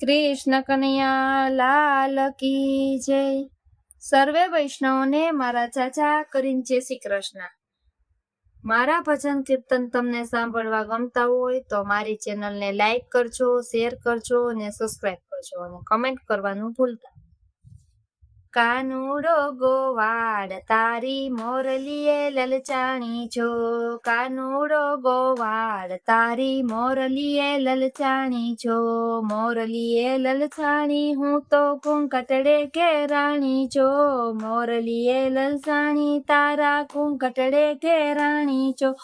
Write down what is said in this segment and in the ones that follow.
કૃષ્ણ કનૈયા લાલ કી જય। સર્વે વૈષ્ણવોને મારા ચાચા કરીને જય શ્રી કૃષ્ણ। મારા ભજન કીર્તન તમને સાંભળવા ગમતા હોય તો મારી ચેનલને લાઈક કરજો, શેર કરજો અને સબસ્ક્રાઇબ કરજો અને કમેન્ટ કરવાનું ભૂલતા। કાનુડો ગોવાળ તારી મોરલીએ લલચાણી છો, કાનુડો ગોવાળ તારી મોરલીએ લલચાણી છો, મોરલીએ લલચાણી હું તો કુંકટડે કેરાણી છો, મોરલીએ લલચાણી તારા કુંકટડે કેરાણી છો,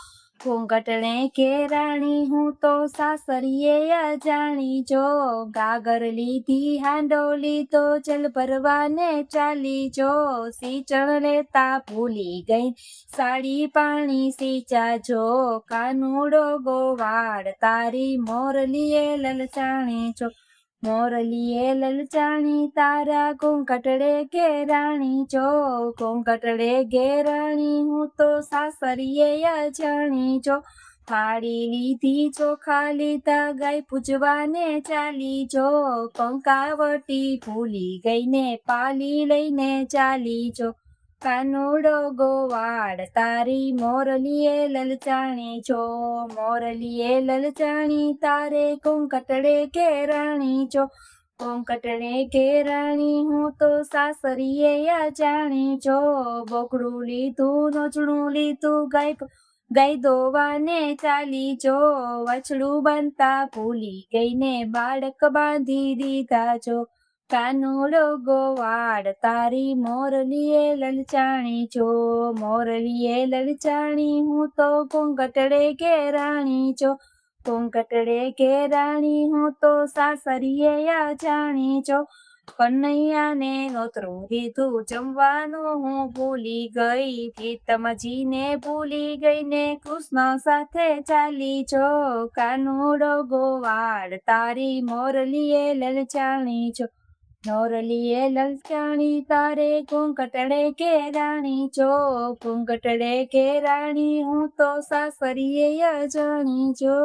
કુંકટડે કેરાણી હું તો સાસરીએ અજાણી છો, ગાગર લીધી હાંડો લીધો જલ ભરવાને ચાલી જો, સિંચણ લેતા ભૂલી ગઈ સાડી પાણી સિંચા જો, કાનુડો ગોવાળ તારી મોરલીએ લલચાણી છો, મોરલીએ લલચાણી તારા કુંકટડે ઘેરાણી છો, કુંકટડે ઘેરાણી હું તો સાસરીએ અજાણી છો, થાળી લીધી ચોખા લીધા ગાય પૂજવાને ચાલી જો, કંકાવટી ભૂલી ગઈને પાલી લઈને ચાલી જો, કાનુડો ગોવાળ તારી મોરલીએ લલચાણી છો, મોરલીએ લલચાણી તારે કુંકટડે ઘેરાણી છો, કુંકટડે ઘેરાણી હું તો સાસરીએ અજાણી છો, બોકડું લીધું નોચણું લીધું ગાય દોવાને ચાલી જો, વાછડું બાંધતા ભૂલી ગઈને બાળક બાંધી દીધા જો, કાનુડો ગોવાળ તારી મોરલીએ લલચાણી છો, મોરલીએ લલચાણી હું તો કુંકટડે ઘેરાણી છો, કુંકટડે ઘેરાણી હું તો સાસરીએ અજાણી છો, કનૈયાને નોતરું કીધું જમવાનું હું ભૂલી ગઈ, પ્રીતમજીને ભૂલી ગઈને કૃષ્ણ સાથે ચાલી છો, કાનુડો ગોવાળ તારી મોરલીએ લલચાણી છો, મોરલીએ લલચાણી તારે કુંકટડે ઘેરાણી છો, કુંકટડે ઘેરાણી હું તો સાસરીએ અજાણી છો।